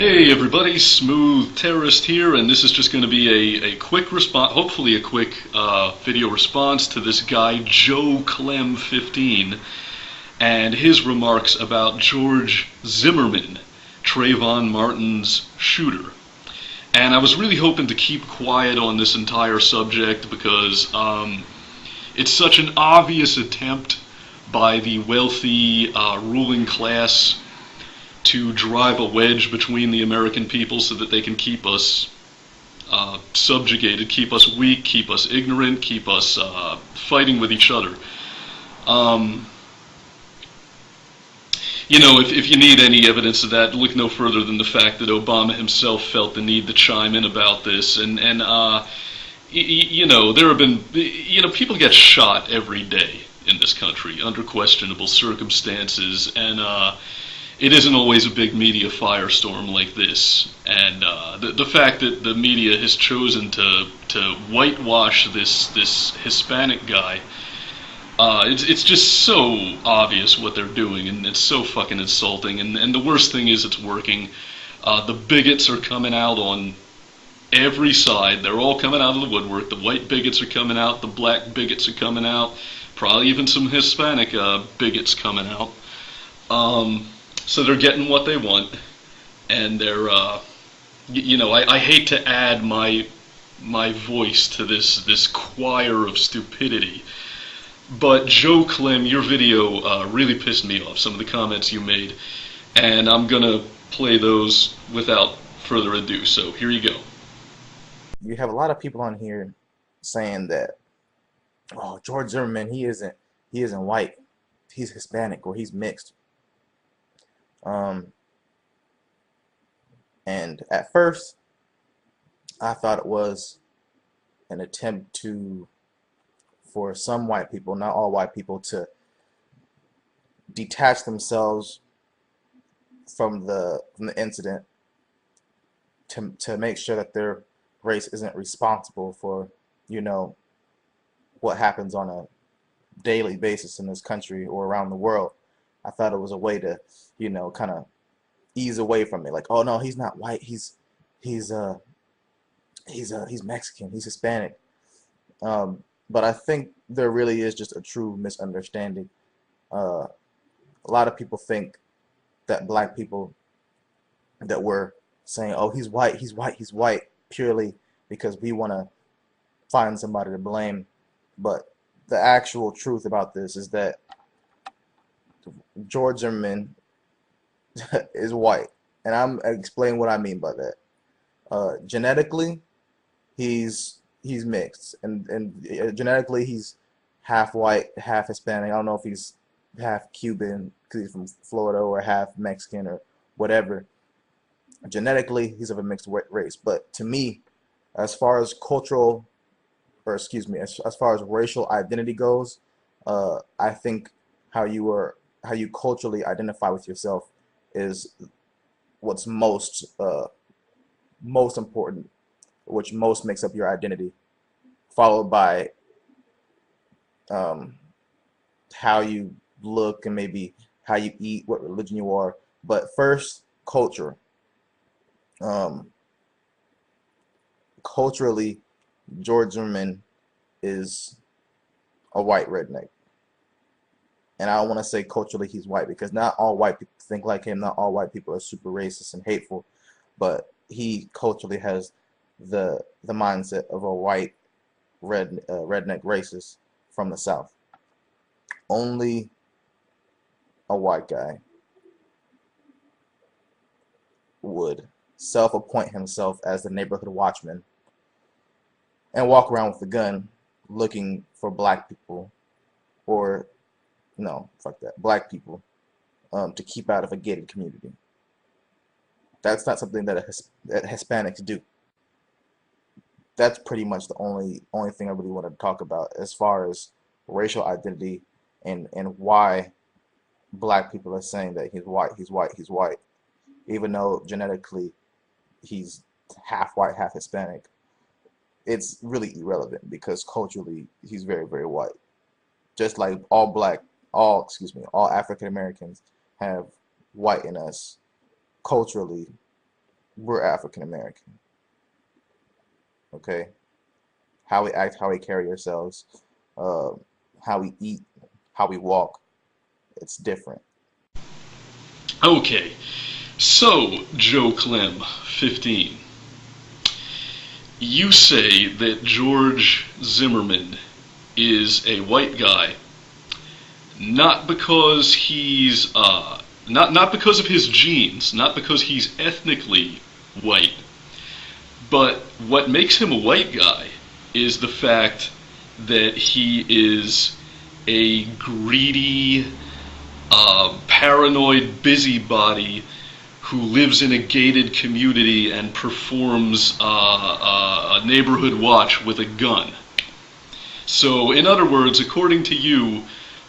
Hey everybody, Smooth Terrorist here, and this is just going to be a quick response, hopefully a quick video response to this guy, Joe Clem15, and his remarks about George Zimmerman, Trayvon Martin's shooter. And I was really hoping to keep quiet on this entire subject because it's such an obvious attempt by the wealthy ruling class to drive a wedge between the American people so that they can keep us subjugated, keep us weak, keep us ignorant, keep us fighting with each other. Um, if you need any evidence of that, look no further than the fact that Obama himself felt the need to chime in about this. There have been, people get shot every day in this country under questionable circumstances, and it isn't always a big media firestorm like this. And the fact that the media has chosen to whitewash this Hispanic guy, it's just so obvious what they're doing, and it's so fucking insulting. And the worst thing is it's working. The bigots are coming out on every side. They're all coming out of the woodwork. The white bigots are coming out. The black bigots are coming out. Probably even some Hispanic bigots coming out. So they're getting what they want, and they're, I hate to add my voice to this choir of stupidity, but Joe Clem, your video really pissed me off, some of the comments you made, and I'm gonna play those without further ado, so here you go. You have a lot of people on here saying that, oh, George Zimmerman, he isn't white, he's Hispanic or he's mixed. Um, and at first, I thought it was an attempt for some white people, not all white people, to detach themselves from the incident to make sure that their race isn't responsible for, you know, what happens on a daily basis in this country or around the world. I thought it was a way to, kind of ease away from it. Like, oh no, he's not white. He's he's Mexican. He's Hispanic. But I think there really is just a true misunderstanding. A lot of people think that black people that we're saying, oh, he's white, he's white, he's white, purely because we want to find somebody to blame. But the actual truth about this is that George Zimmerman is white, and I'm explaining what I mean by that. Genetically, he's mixed, and genetically he's half white, half Hispanic. I don't know if he's half Cuban because he's from Florida, or half Mexican, or whatever. Genetically, he's of a mixed race. But to me, as far as cultural, or excuse me, as far as racial identity goes, I think how you culturally identify with yourself is what's most important, which most makes up your identity, followed by um, how you look and maybe how you eat, what religion you are. But first, culture. Um, Culturally, George Zimmerman is a white redneck. And I don't want to say culturally he's white because not all white people think like him. Not all white people are super racist and hateful, but he culturally has the mindset of a white redneck racist from the South. Only a white guy would self-appoint himself as the neighborhood watchman and walk around with a gun looking for black people, or no, fuck that, black people, to keep out of a gated community. That's not something that Hispanics do. That's pretty much the only thing I really want to talk about as far as racial identity, and why black people are saying that he's white, he's white, he's white, even though genetically he's half white, half Hispanic. It's really irrelevant because culturally he's very, very white. Just like all African Americans have white in us. Culturally, we're African American, okay? How we act, how we carry ourselves, uh, how we eat, how we walk, it's different. Okay, so Joe Clem, 15. You say that George Zimmerman is a white guy, not because he's not because of his genes, not because he's ethnically white, but what makes him a white guy is the fact that he is a greedy, paranoid busybody who lives in a gated community and performs a neighborhood watch with a gun. So, in other words, according to you,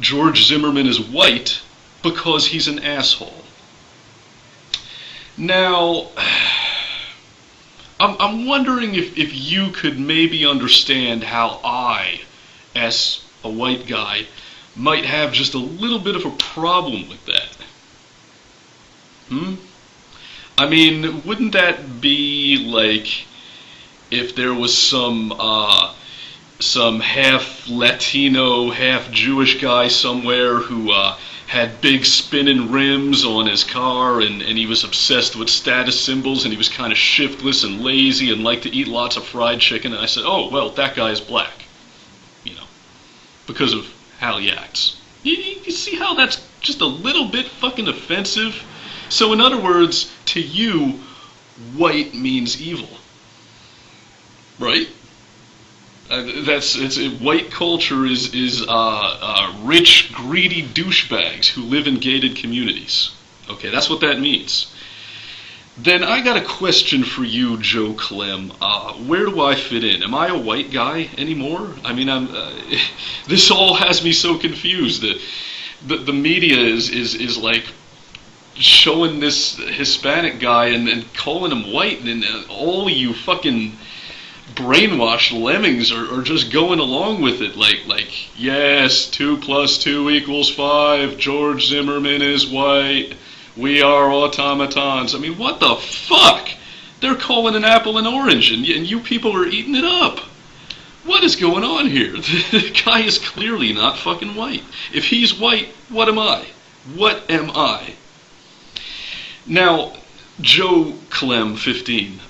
George Zimmerman is white because he's an asshole. Now, I'm wondering if you could maybe understand how I, as a white guy, might have just a little bit of a problem with that. Hmm? I mean, wouldn't that be like if there was some half Latino, half Jewish guy somewhere who had big spinning rims on his car, and he was obsessed with status symbols, and he was kind of shiftless and lazy and liked to eat lots of fried chicken, and I said, oh, well, that guy's black, you know, because of how he acts. You see how that's just a little bit fucking offensive? So in other words, to you, white means evil, right? White culture is rich, greedy douchebags who live in gated communities. Okay, that's what that means. Then I got a question for you, Joe Clem. Where do I fit in? Am I a white guy anymore? I mean, this all has me so confused. The media is like showing this Hispanic guy and calling him white, and all you fucking brainwashed lemmings are just going along with it like yes, 2 + 2 = 5, George Zimmerman is white, we are automatons. I mean, what the fuck? They're calling an apple an orange, and you people are eating it up. What is going on here? The guy is clearly not fucking white. If he's white, what am I? What am I? Now, Joe Clem, 15,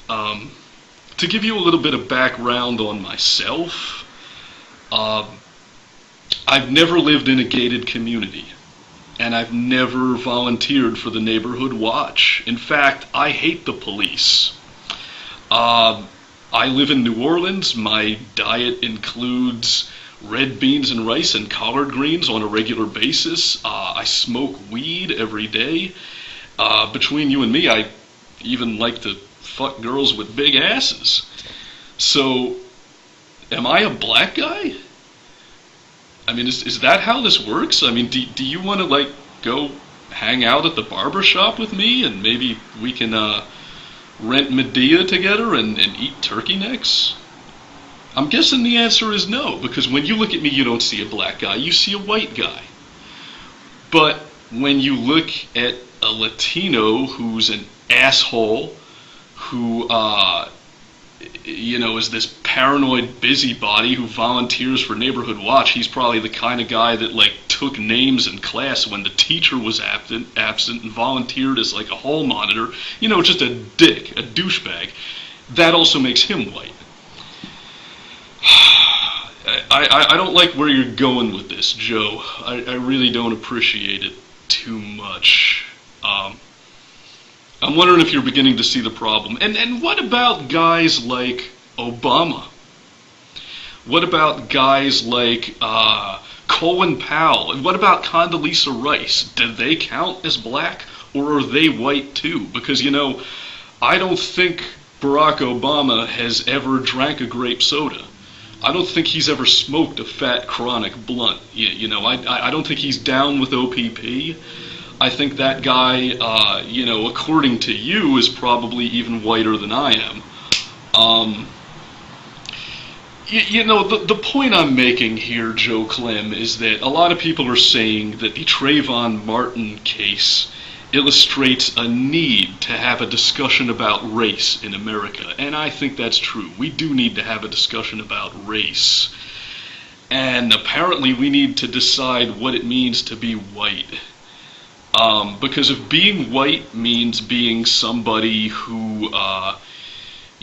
to give you a little bit of background on myself, I've never lived in a gated community, and I've never volunteered for the neighborhood watch. In fact, I hate the police. I live in New Orleans. My diet includes red beans and rice and collard greens on a regular basis. I smoke weed every day. Between you and me, I even like to fuck girls with big asses. So, am I a black guy? I mean, is that how this works? I mean, do you want to, like, go hang out at the barber shop with me, and maybe we can rent Medea together and eat turkey necks? I'm guessing the answer is no, because when you look at me, you don't see a black guy, you see a white guy. But when you look at a Latino who's an asshole, who, is this paranoid busybody who volunteers for Neighborhood Watch, he's probably the kind of guy that, like, took names in class when the teacher was absent and volunteered as, like, a hall monitor. Just a dick, a douchebag. That also makes him white. I don't like where you're going with this, Joe. I really don't appreciate it too much. I'm wondering if you're beginning to see the problem. And what about guys like Obama? What about guys like Colin Powell? And what about Condoleezza Rice? Do they count as black, or are they white too? Because, I don't think Barack Obama has ever drank a grape soda. I don't think he's ever smoked a fat chronic blunt. I don't think he's down with OPP. I think that guy, according to you, is probably even whiter than I am. The point I'm making here, Joe Clem, is that a lot of people are saying that the Trayvon Martin case illustrates a need to have a discussion about race in America. And I think that's true. We do need to have a discussion about race. And apparently we need to decide what it means to be white. Because if being white means being somebody who,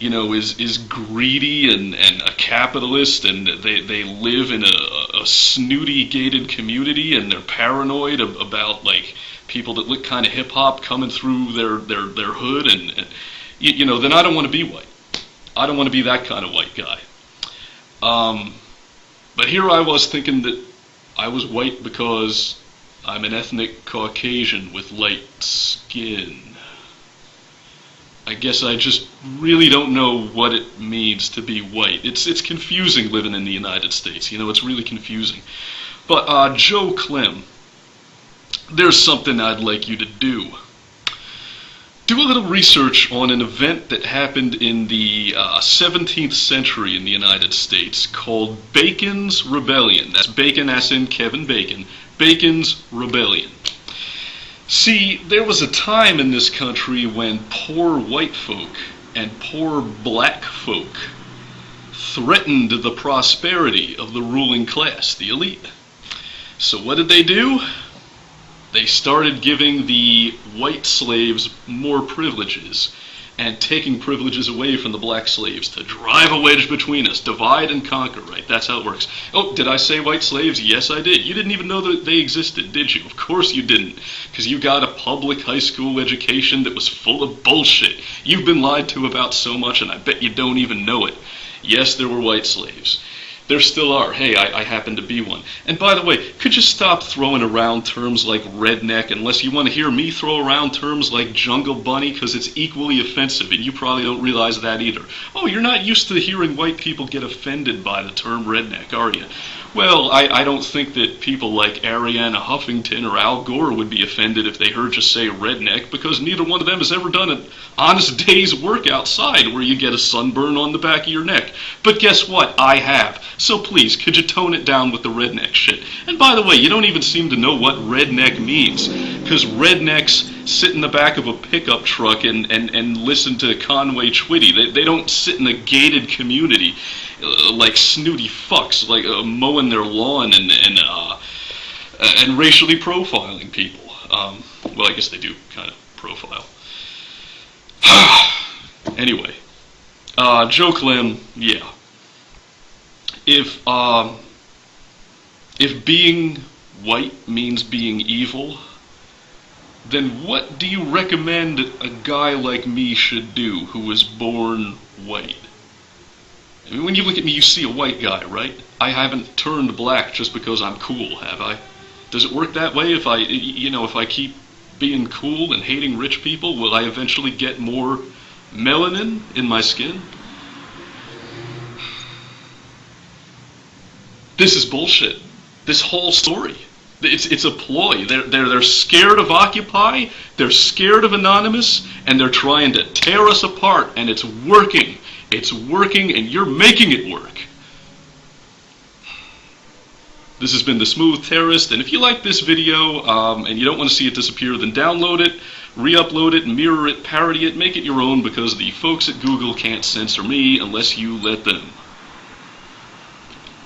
is greedy and a capitalist, and they live in a snooty gated community, and they're paranoid about, like, people that look kind of hip-hop coming through their hood, and then I don't want to be white. I don't want to be that kind of white guy. But here I was thinking that I was white because I'm an ethnic Caucasian with light skin. I guess I just really don't know what it means to be white. It's confusing living in the United States. It's really confusing. But Joe Clem, there's something I'd like you to do. Do a little research on an event that happened in the 17th century in the United States called Bacon's Rebellion. That's Bacon as in Kevin Bacon. Bacon's Rebellion. See, there was a time in this country when poor white folk and poor black folk threatened the prosperity of the ruling class, the elite. So what did they do? They started giving the white slaves more privileges and taking privileges away from the black slaves to drive a wedge between us, divide and conquer, right? That's how it works. Oh, did I say white slaves? Yes, I did. You didn't even know that they existed, did you? Of course you didn't, because you got a public high school education that was full of bullshit. You've been lied to about so much, and I bet you don't even know it. Yes, there were white slaves. There still are. Hey, I happen to be one. And by the way, could you stop throwing around terms like redneck unless you want to hear me throw around terms like jungle bunny, because it's equally offensive, and you probably don't realize that either. Oh, you're not used to hearing white people get offended by the term redneck, are you? Well, I don't think that people like Arianna Huffington or Al Gore would be offended if they heard you say redneck, because neither one of them has ever done an honest day's work outside where you get a sunburn on the back of your neck. But guess what? I have. So please, could you tone it down with the redneck shit? And by the way, you don't even seem to know what redneck means, because rednecks sit in the back of a pickup truck and listen to Conway Twitty. They don't sit in a gated community like snooty fucks, like mowing their lawn and racially profiling people. Well, I guess they do kind of profile. Anyway, Joe Clem, yeah. If being white means being evil, then what do you recommend a guy like me should do who was born white? I mean, when you look at me, you see a white guy, right? I haven't turned black just because I'm cool, have I? Does it work that way? If I keep being cool and hating rich people, will I eventually get more melanin in my skin? This is bullshit. This whole story. It's a ploy. They're scared of Occupy, they're scared of Anonymous, and they're trying to tear us apart, and it's working. It's working, and you're making it work. This has been The Smooth Terrorist, and if you like this video and you don't want to see it disappear, then download it, re-upload it, mirror it, parody it, make it your own, because the folks at Google can't censor me unless you let them.